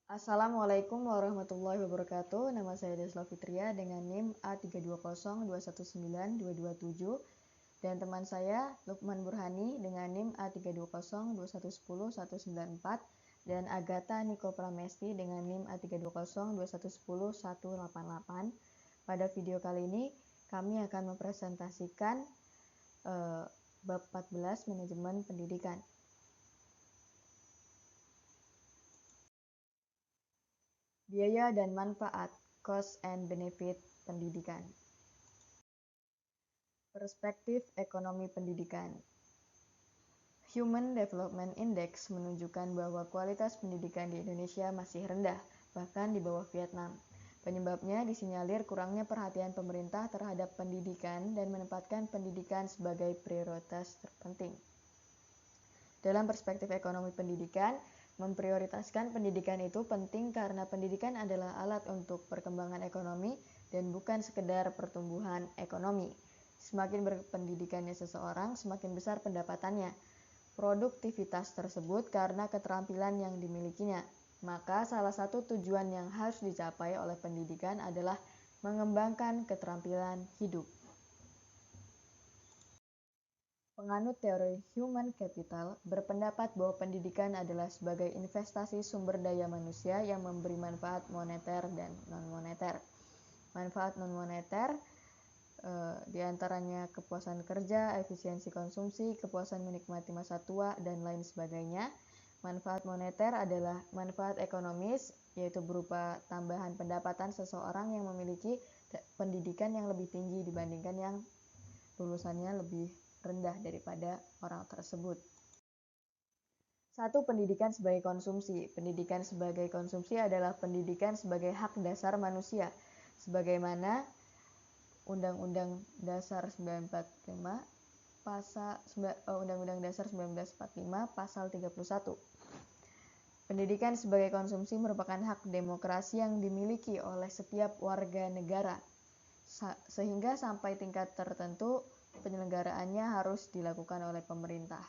Assalamualaikum warahmatullahi wabarakatuh. Nama saya Desla Fitria dengan NIM A320219227 dan teman saya Lukman Burhani dengan NIM A32021101194 dan Agatha Niko Pramesti dengan NIM A32021101188. Pada video kali ini kami akan mempresentasikan bab 14 manajemen pendidikan. Biaya dan manfaat, cost and benefit pendidikan. Perspektif ekonomi pendidikan. Human Development Index menunjukkan bahwa kualitas pendidikan di Indonesia masih rendah, bahkan di bawah Vietnam. Penyebabnya disinyalir kurangnya perhatian pemerintah terhadap pendidikan dan menempatkan pendidikan sebagai prioritas terpenting. Dalam perspektif ekonomi pendidikan, memprioritaskan pendidikan itu penting karena pendidikan adalah alat untuk perkembangan ekonomi dan bukan sekedar pertumbuhan ekonomi. Semakin berpendidikannya seseorang, semakin besar pendapatannya, produktivitas tersebut karena keterampilan yang dimilikinya. Maka salah satu tujuan yang harus dicapai oleh pendidikan adalah mengembangkan keterampilan hidup. Penganut teori human capital berpendapat bahwa pendidikan adalah sebagai investasi sumber daya manusia yang memberi manfaat moneter dan non-moneter. Manfaat non-moneter diantaranya kepuasan kerja, efisiensi konsumsi, kepuasan menikmati masa tua, dan lain sebagainya. Manfaat moneter adalah manfaat ekonomis, yaitu berupa tambahan pendapatan seseorang yang memiliki pendidikan yang lebih tinggi dibandingkan yang lulusannya lebih rendah daripada orang tersebut. Satu, pendidikan sebagai konsumsi. Pendidikan sebagai konsumsi adalah pendidikan sebagai hak dasar manusia, sebagaimana Undang-Undang Dasar 1945, Undang-Undang Dasar 1945, Pasal 31. Pendidikan sebagai konsumsi merupakan hak demokrasi yang dimiliki oleh setiap warga negara, sehingga sampai tingkat tertentu penyelenggaraannya harus dilakukan oleh pemerintah.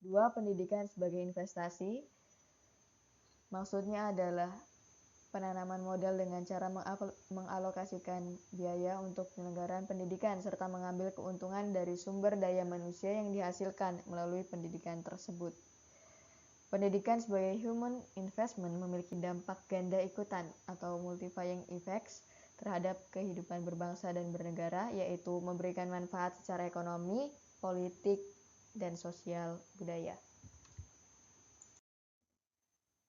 2. Pendidikan sebagai investasi. Maksudnya adalah penanaman modal dengan cara mengalokasikan biaya untuk penyelenggaraan pendidikan serta mengambil keuntungan dari sumber daya manusia yang dihasilkan melalui pendidikan tersebut. Pendidikan sebagai human investment memiliki dampak ganda ikutan atau multiplying effects terhadap kehidupan berbangsa dan bernegara, yaitu memberikan manfaat secara ekonomi, politik, dan sosial budaya.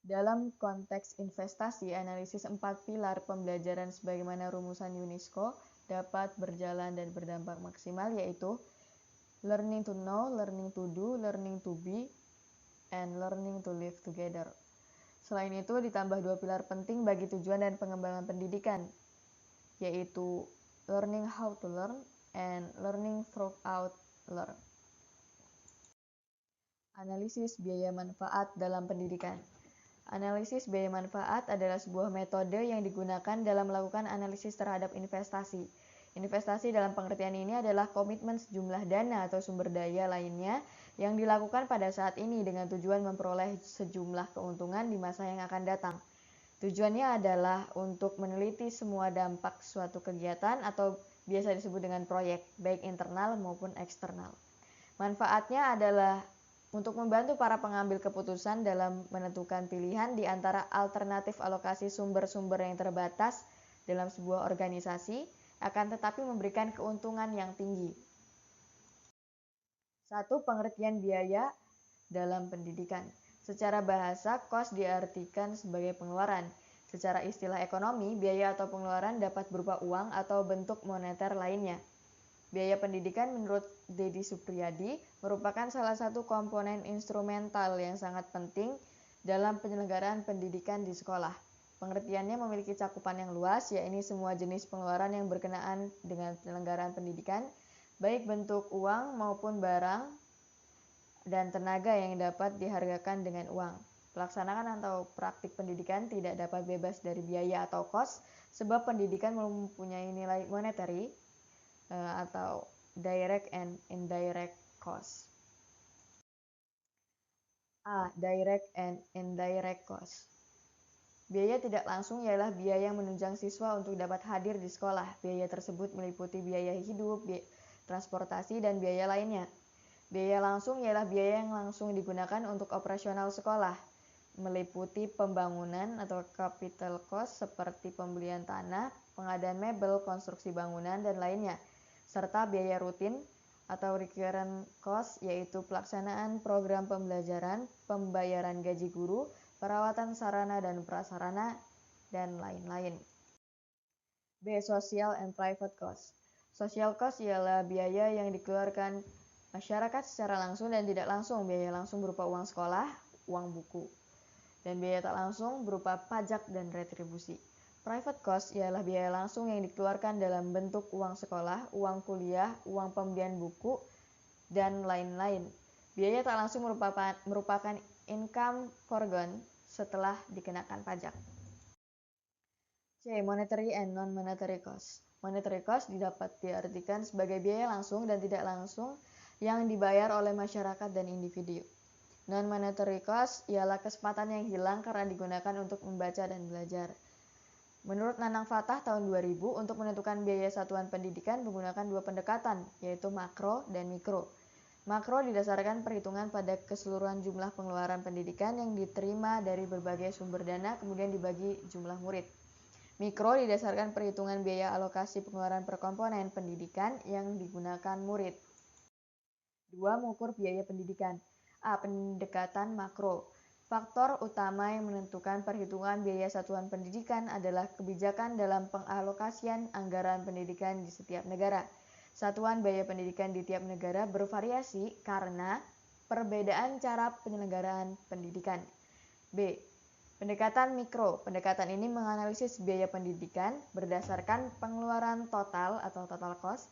Dalam konteks investasi, analisis 4 pilar pembelajaran sebagaimana rumusan UNESCO dapat berjalan dan berdampak maksimal, yaitu learning to know, learning to do, learning to be, and learning to live together. Selain itu, ditambah 2 pilar penting bagi tujuan dan pengembangan pendidikan, yaitu learning how to learn and learning throughout learn. Analisis biaya manfaat dalam pendidikan. Analisis biaya manfaat adalah sebuah metode yang digunakan dalam melakukan analisis terhadap investasi. Investasi dalam pengertian ini adalah komitmen sejumlah dana atau sumber daya lainnya yang dilakukan pada saat ini dengan tujuan memperoleh sejumlah keuntungan di masa yang akan datang. Tujuannya adalah untuk meneliti semua dampak suatu kegiatan atau biasa disebut dengan proyek, baik internal maupun eksternal. Manfaatnya adalah untuk membantu para pengambil keputusan dalam menentukan pilihan di antara alternatif alokasi sumber-sumber yang terbatas dalam sebuah organisasi, akan tetapi memberikan keuntungan yang tinggi. 1. Pengertian biaya dalam pendidikan. Secara bahasa, cost diartikan sebagai pengeluaran. Secara istilah ekonomi, biaya atau pengeluaran dapat berupa uang atau bentuk moneter lainnya. Biaya pendidikan menurut Dedi Supriyadi merupakan salah satu komponen instrumental yang sangat penting dalam penyelenggaraan pendidikan di sekolah. Pengertiannya memiliki cakupan yang luas, yaitu semua jenis pengeluaran yang berkenaan dengan penyelenggaraan pendidikan, baik bentuk uang maupun barang dan tenaga yang dapat dihargakan dengan uang. Pelaksanaan atau praktik pendidikan tidak dapat bebas dari biaya atau cost, sebab pendidikan mempunyai nilai monetary atau direct and indirect cost. A. Direct and indirect cost. Biaya tidak langsung ialah biaya yang menunjang siswa untuk dapat hadir di sekolah. Biaya tersebut meliputi biaya hidup, transportasi, dan biaya lainnya. Biaya langsung ialah biaya yang langsung digunakan untuk operasional sekolah, meliputi pembangunan atau capital cost seperti pembelian tanah, pengadaan mebel, konstruksi bangunan, dan lainnya, serta biaya rutin atau recurrent cost yaitu pelaksanaan program pembelajaran, pembayaran gaji guru, perawatan sarana dan prasarana, dan lain-lain. B. Social and private cost. Social cost ialah biaya yang dikeluarkan masyarakat secara langsung dan tidak langsung. Biaya langsung berupa uang sekolah, uang buku, dan biaya tak langsung berupa pajak dan retribusi. Private cost ialah biaya langsung yang dikeluarkan dalam bentuk uang sekolah, uang kuliah, uang pembelian buku, dan lain-lain. Biaya tak langsung merupakan income foregone setelah dikenakan pajak. C. Monetary and non-monetary cost. Monetary cost dapat diartikan sebagai biaya langsung dan tidak langsung yang dibayar oleh masyarakat dan individu. Non-monetary cost ialah kesempatan yang hilang karena digunakan untuk membaca dan belajar. Menurut Nanang Fatah tahun 2000, untuk menentukan biaya satuan pendidikan menggunakan dua pendekatan, yaitu makro dan mikro. Makro didasarkan perhitungan pada keseluruhan jumlah pengeluaran pendidikan yang diterima dari berbagai sumber dana kemudian dibagi jumlah murid. Mikro didasarkan perhitungan biaya alokasi pengeluaran per komponen pendidikan yang digunakan murid. 2. Mengukur biaya pendidikan. A. Pendekatan makro. Faktor utama yang menentukan perhitungan biaya satuan pendidikan adalah kebijakan dalam pengalokasian anggaran pendidikan di setiap negara. Satuan biaya pendidikan di tiap negara bervariasi karena perbedaan cara penyelenggaraan pendidikan. B. Pendekatan mikro. Pendekatan ini menganalisis biaya pendidikan berdasarkan pengeluaran total atau total cost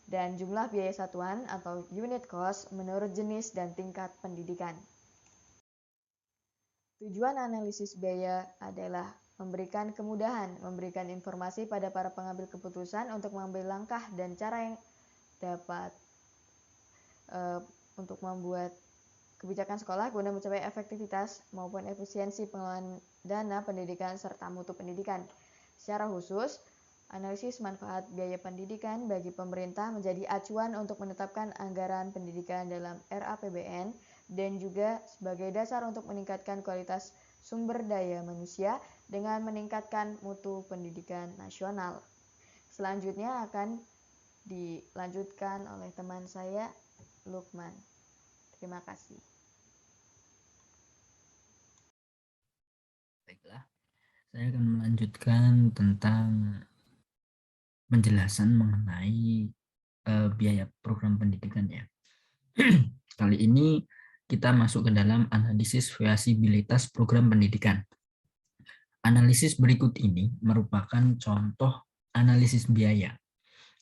dan jumlah biaya satuan atau unit cost menurut jenis dan tingkat pendidikan. Tujuan analisis biaya adalah memberikan kemudahan, memberikan informasi pada para pengambil keputusan untuk mengambil langkah dan cara yang dapat untuk membuat kebijakan sekolah guna mencapai efektivitas maupun efisiensi pengelolaan dana pendidikan serta mutu pendidikan. Secara khusus, analisis manfaat biaya pendidikan bagi pemerintah menjadi acuan untuk menetapkan anggaran pendidikan dalam RAPBN dan juga sebagai dasar untuk meningkatkan kualitas sumber daya manusia dengan meningkatkan mutu pendidikan nasional. Selanjutnya akan dilanjutkan oleh teman saya, Lukman. Terima kasih. Baiklah, saya akan melanjutkan tentang penjelasan mengenai biaya program pendidikan ya. Kali ini kita masuk ke dalam analisis feasibilitas program pendidikan. Analisis berikut ini merupakan contoh analisis biaya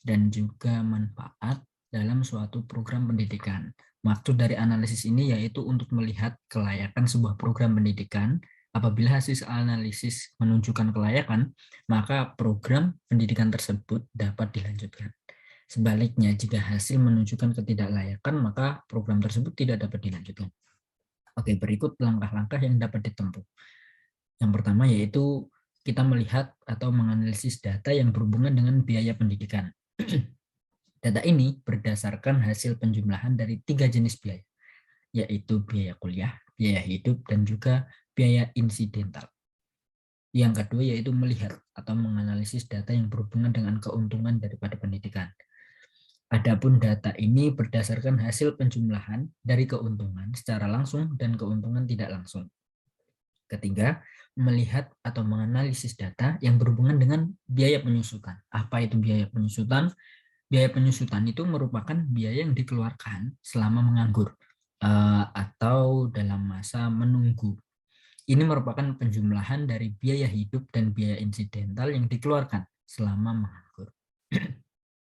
dan juga manfaat dalam suatu program pendidikan. Maksud dari analisis ini yaitu untuk melihat kelayakan sebuah program pendidikan. Apabila hasil analisis menunjukkan kelayakan, maka program pendidikan tersebut dapat dilanjutkan. Sebaliknya, jika hasil menunjukkan ketidaklayakan, maka program tersebut tidak dapat dilanjutkan. Oke, berikut langkah-langkah yang dapat ditempuh. Yang pertama yaitu kita melihat atau menganalisis data yang berhubungan dengan biaya pendidikan. Data ini berdasarkan hasil penjumlahan dari 3 jenis biaya, yaitu biaya kuliah, biaya hidup, dan juga biaya insidental. Yang kedua yaitu melihat atau menganalisis data yang berhubungan dengan keuntungan daripada pendidikan. Adapun data ini berdasarkan hasil penjumlahan dari keuntungan secara langsung dan keuntungan tidak langsung. Ketiga, melihat atau menganalisis data yang berhubungan dengan biaya penyusutan. Apa itu biaya penyusutan? Biaya penyusutan itu merupakan biaya yang dikeluarkan selama menganggur atau dalam masa menunggu. Ini merupakan penjumlahan dari biaya hidup dan biaya insidental yang dikeluarkan selama menganggur.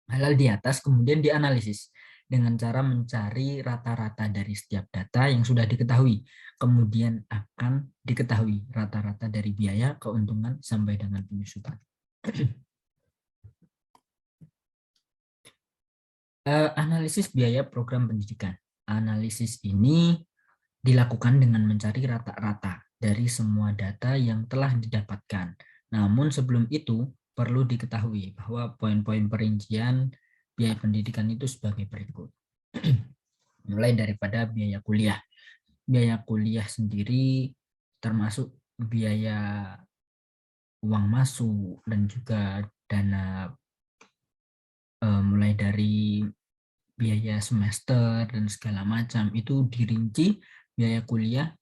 Hal di atas kemudian dianalisis dengan cara mencari rata-rata dari setiap data yang sudah diketahui. Kemudian akan diketahui rata-rata dari biaya, keuntungan, sampai dengan penyusutan. Analisis biaya program pendidikan. Analisis ini dilakukan dengan mencari rata-rata dari semua data yang telah didapatkan. Namun sebelum itu perlu diketahui bahwa poin-poin perincian biaya pendidikan itu sebagai berikut. Mulai daripada biaya kuliah. Biaya kuliah sendiri termasuk biaya uang masuk dan juga dana mulai dari biaya semester dan segala macam itu dirinci biaya kuliah,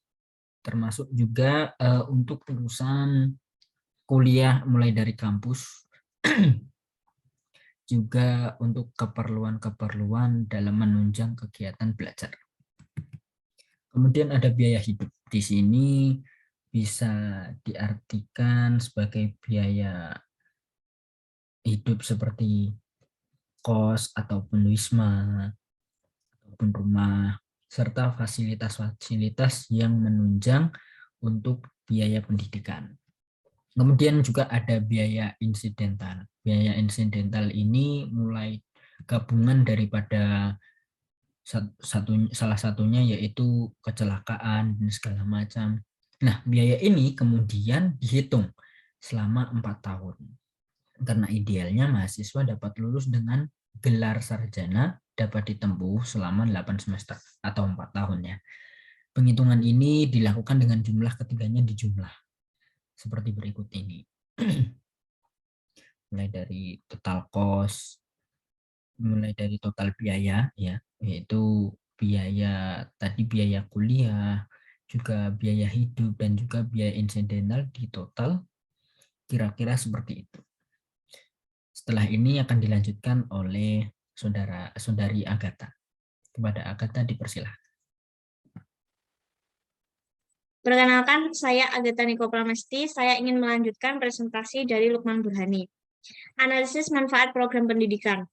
termasuk juga untuk urusan kuliah mulai dari kampus juga untuk keperluan-keperluan dalam menunjang kegiatan belajar. Kemudian ada biaya hidup. Di sini bisa diartikan sebagai biaya hidup seperti kos ataupun wisma ataupun rumah serta fasilitas-fasilitas yang menunjang untuk biaya pendidikan. Kemudian juga ada biaya insidental. Biaya insidental ini mulai gabungan daripada salah satunya yaitu kecelakaan dan segala macam. Nah, biaya ini kemudian dihitung selama 4 tahun. Karena idealnya mahasiswa dapat lulus dengan gelar sarjana dapat ditempuh selama 8 semester atau 4 tahun ya. Penghitungan ini dilakukan dengan jumlah ketiganya dijumlah. Seperti berikut ini. Mulai dari total cost, mulai dari total biaya ya, yaitu biaya kuliah, juga biaya hidup dan juga biaya insidental di total kira-kira seperti itu. Setelah ini akan dilanjutkan oleh saudari Agatha. Kepada Agatha dipersilahkan. Perkenalkan, saya Agatha Niko Pramesti. Saya ingin melanjutkan presentasi dari Lukman Burhani. Analisis manfaat program pendidikan.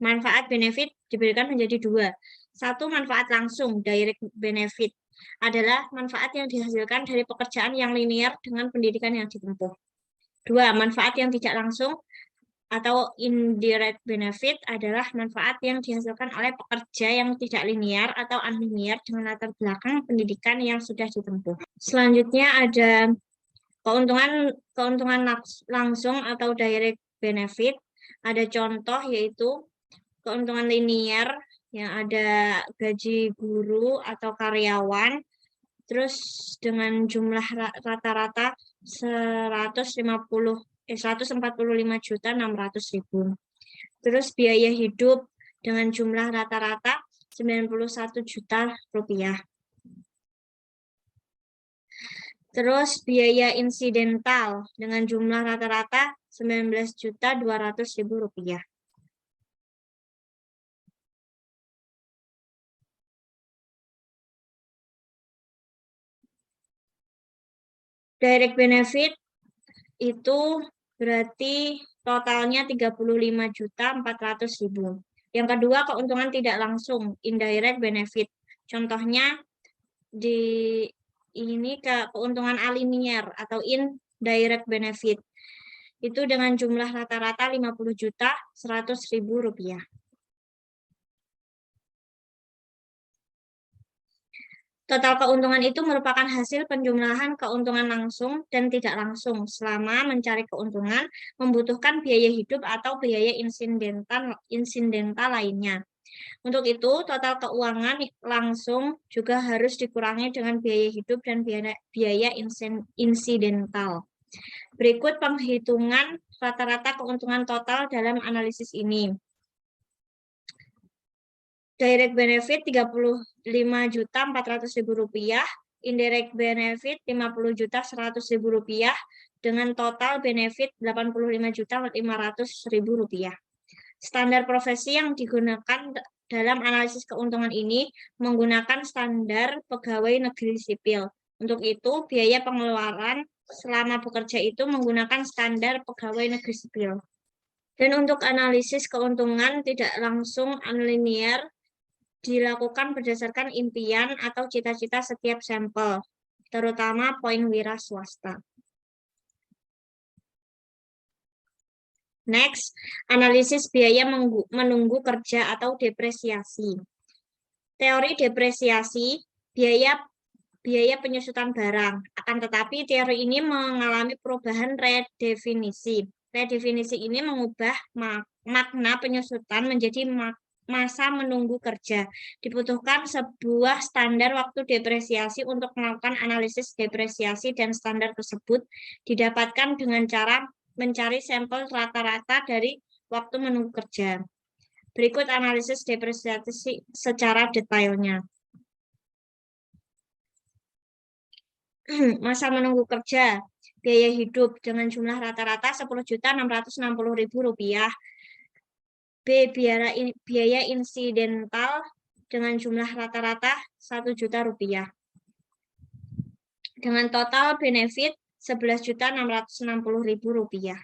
Manfaat benefit diberikan menjadi 2. 1. Manfaat langsung, direct benefit, adalah manfaat yang dihasilkan dari pekerjaan yang linear dengan pendidikan yang ditempuh. 2. Manfaat yang tidak langsung atau indirect benefit adalah manfaat yang dihasilkan oleh pekerja yang tidak linear atau unlinear dengan latar belakang pendidikan yang sudah ditempuh. Selanjutnya ada keuntungan langsung atau direct benefit. Ada contoh yaitu keuntungan linear yang ada gaji guru atau karyawan, terus dengan jumlah rata-rata 145.600.000. Terus biaya hidup dengan jumlah rata-rata 91 juta rupiah. Terus biaya insidental dengan jumlah rata-rata 19.200.000 rupiah. Direct benefit itu berarti totalnya 35.400.000. Yang kedua, keuntungan tidak langsung, indirect benefit. Contohnya di ini keuntungan alinier atau indirect benefit. Itu dengan jumlah rata-rata 50.100.000 rupiah. Total keuntungan itu merupakan hasil penjumlahan keuntungan langsung dan tidak langsung selama mencari keuntungan membutuhkan biaya hidup atau biaya insidental lainnya. Untuk itu, total keuangan langsung juga harus dikurangi dengan biaya hidup dan biaya insidental. Berikut penghitungan rata-rata keuntungan total dalam analisis ini. Direct benefit 35.400.000 rupiah, indirect benefit 50.100.000 rupiah, dengan total benefit 85.500.000 rupiah. Standar profesi yang digunakan dalam analisis keuntungan ini menggunakan standar pegawai negeri sipil. Untuk itu, biaya pengeluaran selama bekerja itu menggunakan standar pegawai negeri sipil. Dan untuk analisis keuntungan tidak langsung unlinear dilakukan berdasarkan impian atau cita-cita setiap sampel, terutama poin wira swasta. Next, analisis biaya menunggu kerja atau depresiasi. Teori depresiasi, biaya biaya penyusutan barang. Akan tetapi teori ini mengalami perubahan redefinisi. Redefinisi ini mengubah makna penyusutan menjadi masa menunggu kerja. Dibutuhkan sebuah standar waktu depresiasi untuk melakukan analisis depresiasi, dan standar tersebut didapatkan dengan cara mencari sampel rata-rata dari waktu menunggu kerja. Berikut analisis depresiasi secara detailnya. Masa menunggu kerja, biaya hidup dengan jumlah rata-rata Rp10.660.000. B. Biaya insidental dengan jumlah rata-rata Rp1.000.000. Dengan total benefit Rp11.660.000.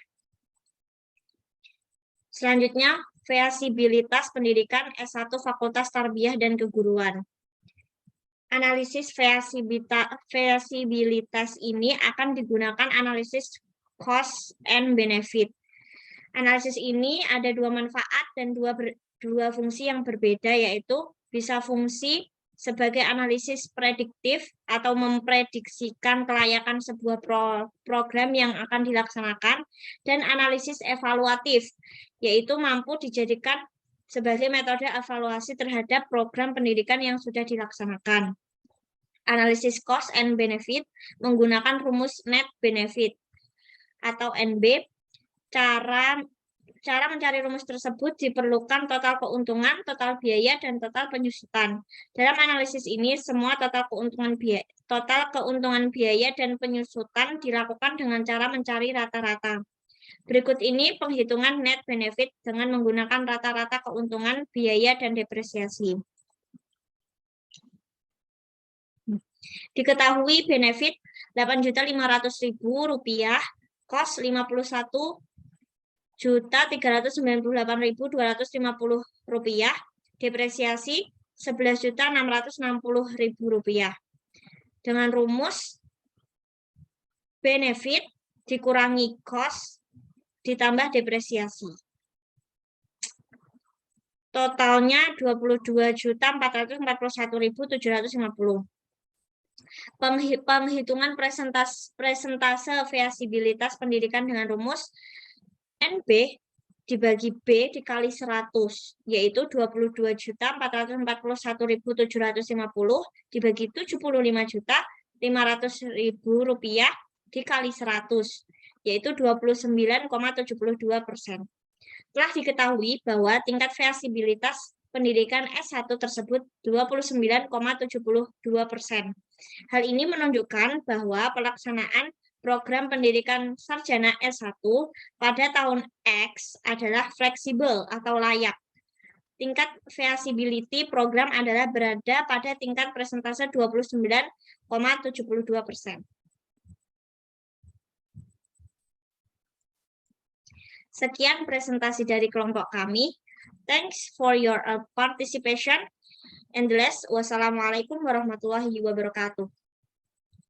Selanjutnya, feasibilitas pendidikan S1 Fakultas Tarbiyah dan Keguruan. Analisis feasibilitas ini akan digunakan analisis cost and benefit. Analisis ini ada dua manfaat dan dua fungsi yang berbeda, yaitu bisa fungsi sebagai analisis prediktif atau memprediksikan kelayakan sebuah program yang akan dilaksanakan, dan analisis evaluatif, yaitu mampu dijadikan sebagai metode evaluasi terhadap program pendidikan yang sudah dilaksanakan. Analisis cost and benefit menggunakan rumus net benefit atau NB. Cara mencari rumus tersebut diperlukan total keuntungan, total biaya, dan total penyusutan. Dalam analisis ini, semua total keuntungan biaya dan penyusutan dilakukan dengan cara mencari rata-rata. Berikut ini penghitungan net benefit dengan menggunakan rata-rata keuntungan, biaya, dan depresiasi. Diketahui benefit Rp8.500.000, cost Rp51.398.250, depresiasi Rp11.660.000. Dengan rumus benefit dikurangi cost ditambah depresiasi. Totalnya Rp22.441.750. Penghitungan presentase feasibilitas pendidikan dengan rumus NB dibagi B dikali 100, yaitu Rp22.441.750 dibagi Rp75.500.000 dikali 100, yaitu 29,72%. Telah diketahui bahwa tingkat feasibilitas pendidikan S1 tersebut 29,72%. Hal ini menunjukkan bahwa pelaksanaan program pendidikan sarjana S1 pada tahun X adalah fleksibel atau layak. Tingkat feasibility program adalah berada pada tingkat persentase 29,72%. Sekian presentasi dari kelompok kami. Thanks for your participation. And the last, wassalamualaikum warahmatullahi wabarakatuh.